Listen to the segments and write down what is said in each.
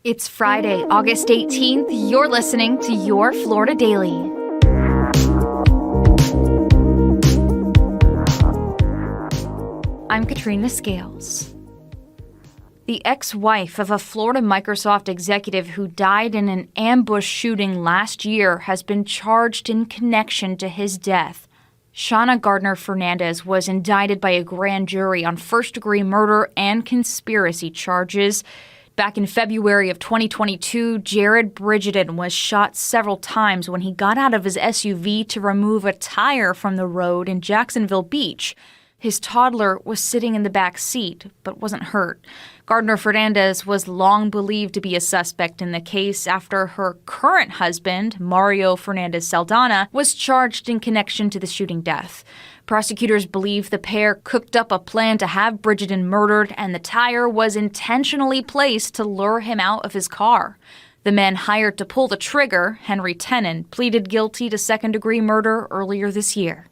It's Friday, August 18th. You're listening to Your Florida Daily. I'm Katrina Scales. The ex-wife of a Florida Microsoft executive who died in an ambush shooting last year has been charged in connection to his death. Shauna Gardner-Fernandez was indicted by a grand jury on first-degree murder and conspiracy charges. Back in February of 2022, Jared Bridgerton was shot several times when he got out of his SUV to remove a tire from the road in Jacksonville Beach. His toddler was sitting in the back seat, but wasn't hurt. Gardner-Fernandez was long believed to be a suspect in the case after her current husband, Mario Fernandez Saldana, was charged in connection to the shooting death. Prosecutors believe the pair cooked up a plan to have Bridgerton murdered, and the tire was intentionally placed to lure him out of his car. The men hired to pull the trigger, Henry Tenon, pleaded guilty to second-degree murder earlier this year.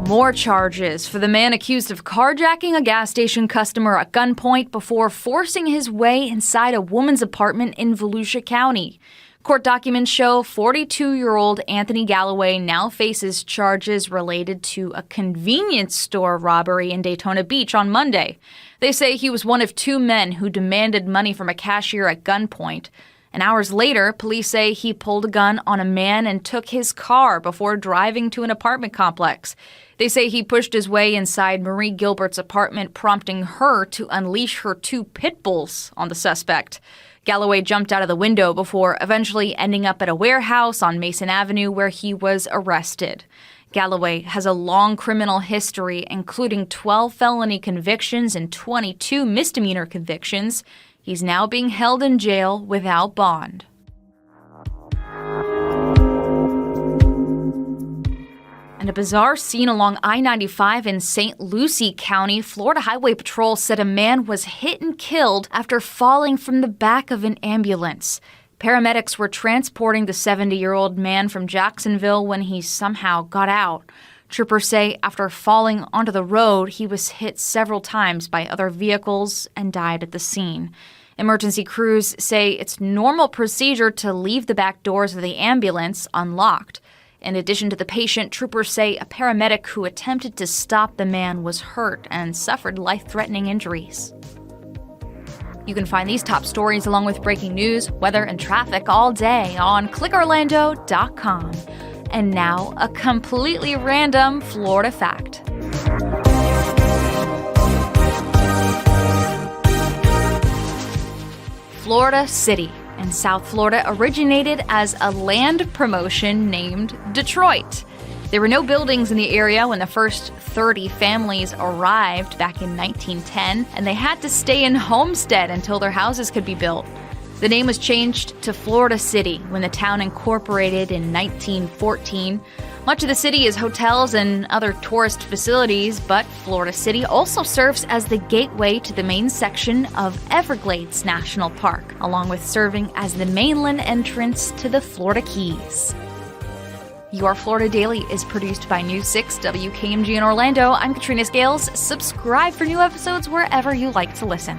More charges for the man accused of carjacking a gas station customer at gunpoint before forcing his way inside a woman's apartment in Volusia County. Court documents show 42-year-old Anthony Galloway now faces charges related to a convenience store robbery in Daytona Beach on Monday. They say he was one of two men who demanded money from a cashier at gunpoint. And hours later, police say he pulled a gun on a man and took his car before driving to an apartment complex. They say he pushed his way inside Marie Gilbert's apartment, prompting her to unleash her two pit bulls on the suspect. Galloway jumped out of the window before eventually ending up at a warehouse on Mason Avenue where he was arrested. Galloway has a long criminal history, including 12 felony convictions and 22 misdemeanor convictions. He's now being held in jail without bond. And a bizarre scene along I-95 in St. Lucie County, Florida Highway Patrol said a man was hit and killed after falling from the back of an ambulance. Paramedics were transporting the 70-year-old man from Jacksonville when he somehow got out. Troopers say after falling onto the road, he was hit several times by other vehicles and died at the scene. Emergency crews say it's normal procedure to leave the back doors of the ambulance unlocked. In addition to the patient, troopers say a paramedic who attempted to stop the man was hurt and suffered life-threatening injuries. You can find these top stories along with breaking news, weather, and traffic all day on clickorlando.com. And now, a completely random Florida fact. Florida City in South Florida originated as a land promotion named Detroit. There were no buildings in the area when the first 30 families arrived back in 1910, and they had to stay in Homestead until their houses could be built. The name was changed to Florida City when the town incorporated in 1914. Much of the city is hotels and other tourist facilities, but Florida City also serves as the gateway to the main section of Everglades National Park, along with serving as the mainland entrance to the Florida Keys. Your Florida Daily is produced by News 6 WKMG in Orlando. I'm Katrina Scales. Subscribe for new episodes wherever you like to listen.